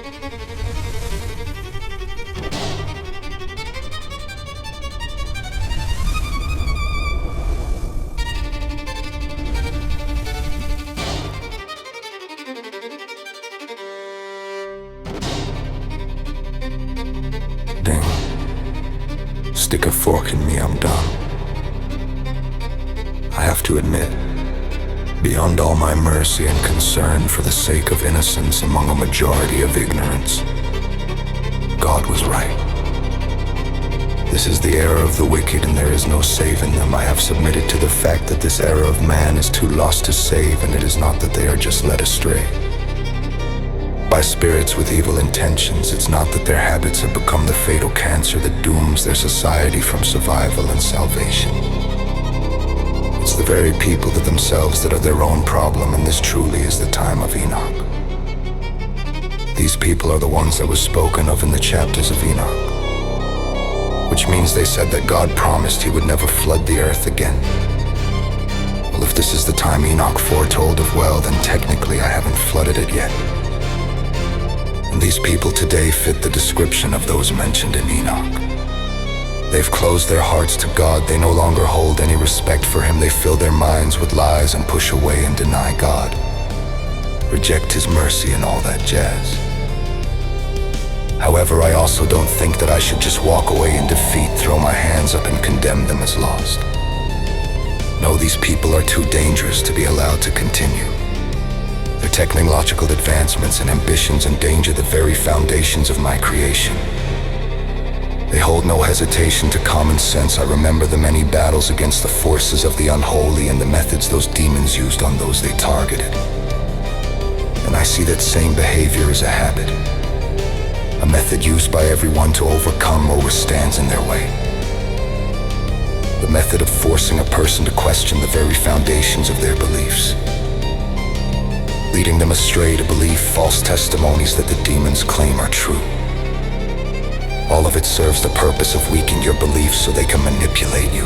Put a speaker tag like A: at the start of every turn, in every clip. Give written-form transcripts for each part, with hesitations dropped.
A: Ding. Stick a fork in me, I'm done. I have to admit, beyond all my mercy and concern for the sake of innocence among a majority of ignorance, God was right. This is the era of the wicked, and there is no saving them. I have submitted to the fact that this era of man is too lost to save, and it is not that they are just led astray by spirits with evil intentions. It's not that their habits have become the fatal cancer that dooms their society from survival and salvation. It's the very people to themselves that are their own problem, and this truly is the time of Enoch. These people are the ones that was spoken of in the chapters of Enoch, which means they said that God promised he would never flood the earth again. Well, if this is the time Enoch foretold of, well, then technically I haven't flooded it yet. And these people today fit the description of those mentioned in Enoch. They've closed their hearts to God. They no longer hold any respect for him. They fill their minds with lies and push away and deny God, reject his mercy and all that jazz. However, I also don't think that I should just walk away in defeat, throw my hands up and condemn them as lost. No, these people are too dangerous to be allowed to continue. Their technological advancements and ambitions endanger the very foundations of my creation. They hold no hesitation to common sense. I remember the many battles against the forces of the unholy and the methods those demons used on those they targeted. And I see that same behavior as a habit, a method used by everyone to overcome or stands in their way. The method of forcing a person to question the very foundations of their beliefs, leading them astray to believe false testimonies that the demons claim are true. All of it serves the purpose of weakening your beliefs so they can manipulate you,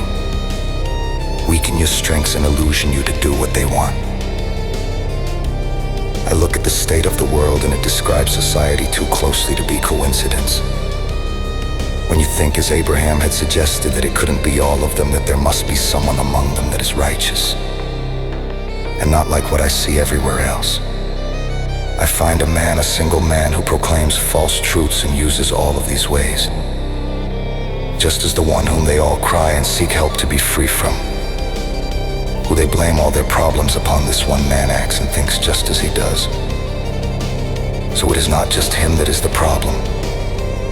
A: weaken your strengths and illusion you to do what they want. I look at the state of the world and it describes society too closely to be coincidence. When you think, as Abraham had suggested, that it couldn't be all of them, that there must be someone among them that is righteous, and not like what I see everywhere else. I find a man, a single man, who proclaims false truths and uses all of these ways, just as the one whom they all cry and seek help to be free from, who they blame all their problems upon, this one man acts and thinks just as he does. So it is not just him that is the problem.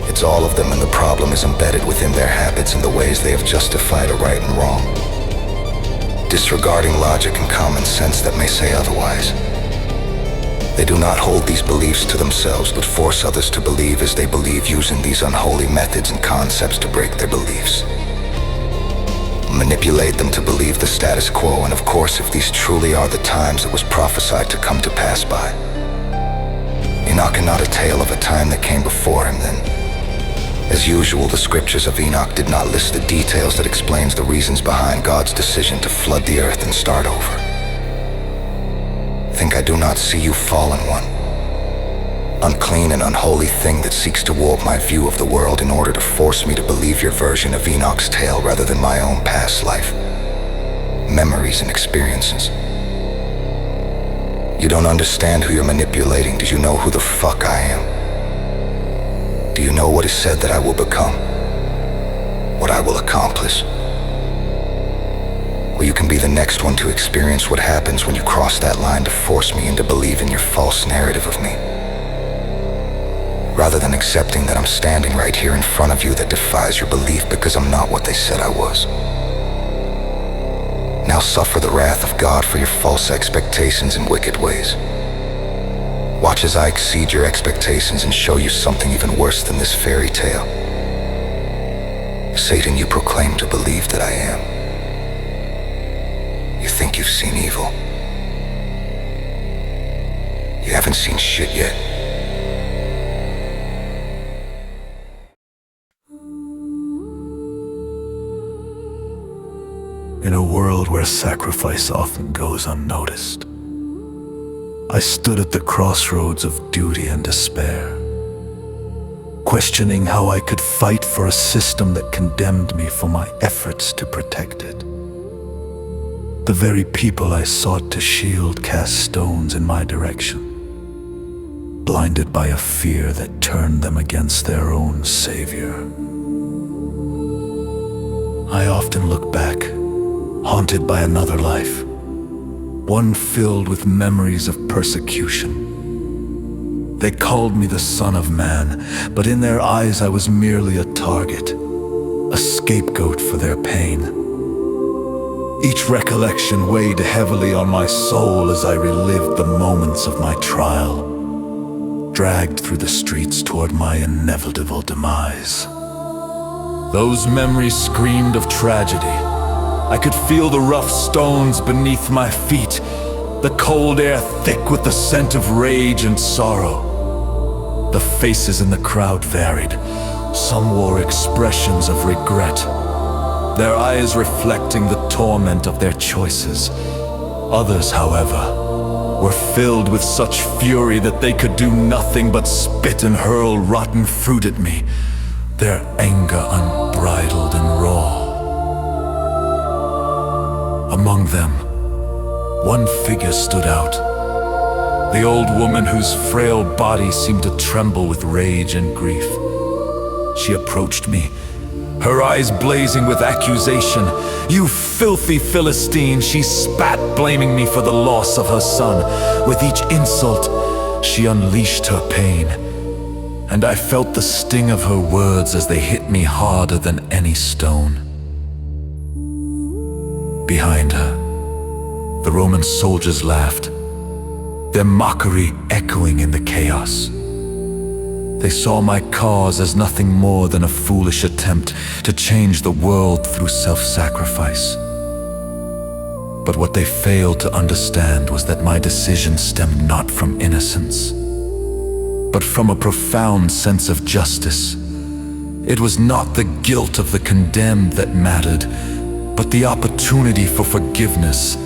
A: It's all of them, and the problem is embedded within their habits and the ways they have justified a right and wrong, disregarding logic and common sense that may say otherwise. They do not hold these beliefs to themselves, but force others to believe as they believe, using these unholy methods and concepts to break their beliefs, manipulate them to believe the status quo. And of course, if these truly are the times that was prophesied to come to pass by, Enoch and not a tale of a time that came before him, then as usual, the scriptures of Enoch did not list the details that explains the reasons behind God's decision to flood the earth and start over. Think I do not see you, fallen one, unclean and unholy thing that seeks to warp my view of the world in order to force me to believe your version of Enoch's tale rather than my own past life, memories and experiences. You don't understand who you're manipulating. Do you know who the fuck I am? Do you know what is said that I will become, what I will accomplish? Well, you can be the next one to experience what happens when you cross that line to force me into believing your false narrative of me, rather than accepting that I'm standing right here in front of you that defies your belief because I'm not what they said I was. Now suffer the wrath of God for your false expectations and wicked ways. Watch as I exceed your expectations and show you something even worse than this fairy tale. Satan, you proclaim to believe that I am. You think you've seen evil. You haven't seen shit yet.
B: In a world where sacrifice often goes unnoticed, I stood at the crossroads of duty and despair. questioning how I could fight for a system that condemned me for my efforts to protect it. The very people I sought to shield cast stones in my direction, blinded by a fear that turned them against their own savior. I often look back, haunted by another life, one filled with memories of persecution. They called me the Son of Man, but in their eyes I was merely a target, a scapegoat for their pain. Each recollection weighed heavily on my soul as I relived the moments of my trial, dragged through the streets toward my inevitable demise. Those memories screamed of tragedy. I could feel the rough stones beneath my feet, the cold air thick with the scent of rage and sorrow. The faces in the crowd varied. Some wore expressions of regret, their eyes reflecting the torment of their choices. Others, however, were filled with such fury that they could do nothing but spit and hurl rotten fruit at me, their anger unbridled and raw. Among them, one figure stood out, the old woman whose frail body seemed to tremble with rage and grief. She approached me, her eyes blazing with accusation. "You filthy Philistine," she spat, blaming me for the loss of her son. With each insult, she unleashed her pain, and I felt the sting of her words as they hit me harder than any stone. Behind her, the Roman soldiers laughed, their mockery echoing in the chaos. They saw my cause as nothing more than a foolish attempt to change the world through self-sacrifice. But what they failed to understand was that my decision stemmed not from innocence, but from a profound sense of justice. It was not the guilt of the condemned that mattered, but the opportunity for forgiveness,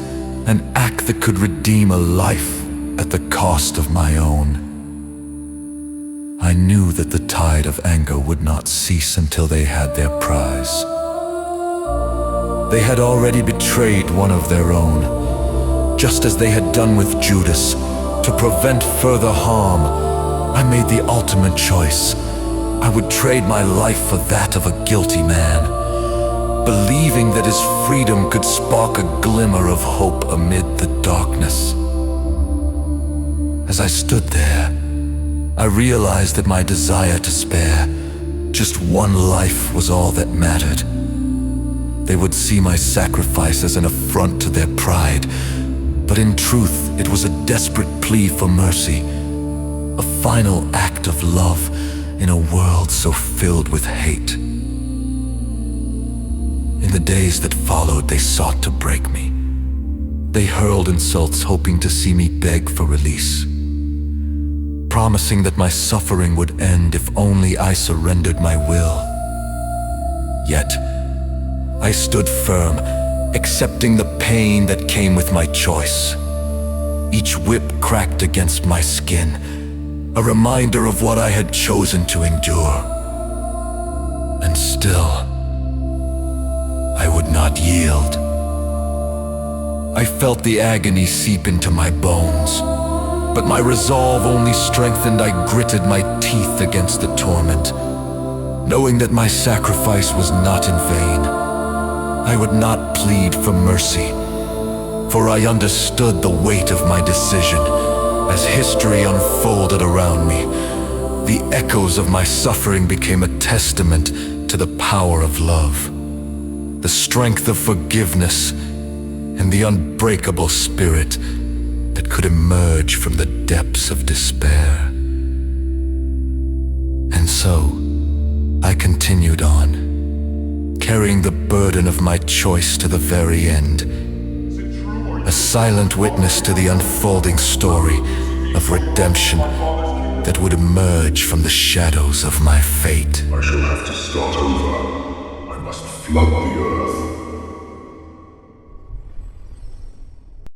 B: an act that could redeem a life at the cost of my own. I knew that the tide of anger would not cease until they had their prize. They had already betrayed one of their own, just as they had done with Judas. To prevent further harm, I made the ultimate choice. I would trade my life for that of a guilty man, believing that his freedom could spark a glimmer of hope amid the darkness. As I stood there, I realized that my desire to spare just one life was all that mattered. They would see my sacrifice as an affront to their pride, but in truth, it was a desperate plea for mercy, a final act of love in a world so filled with hate. In the days that followed, they sought to break me. They hurled insults, hoping to see me beg for release, promising that my suffering would end if only I surrendered my will. Yet, I stood firm, accepting the pain that came with my choice. Each whip cracked against my skin, a reminder of what I had chosen to endure. And still, I would not yield. I felt the agony seep into my bones, but my resolve only strengthened. I gritted my teeth against the torment, knowing that my sacrifice was not in vain. I would not plead for mercy, for I understood the weight of my decision. As history unfolded around me, the echoes of my suffering became a testament to the power of love, the strength of forgiveness, and the unbreakable spirit that could emerge from the depths of despair. And so, I continued on, carrying the burden of my choice to the very end, a silent witness to the unfolding story of redemption that would emerge from the shadows of my fate.
C: I shall have to start over. I must flood the earth.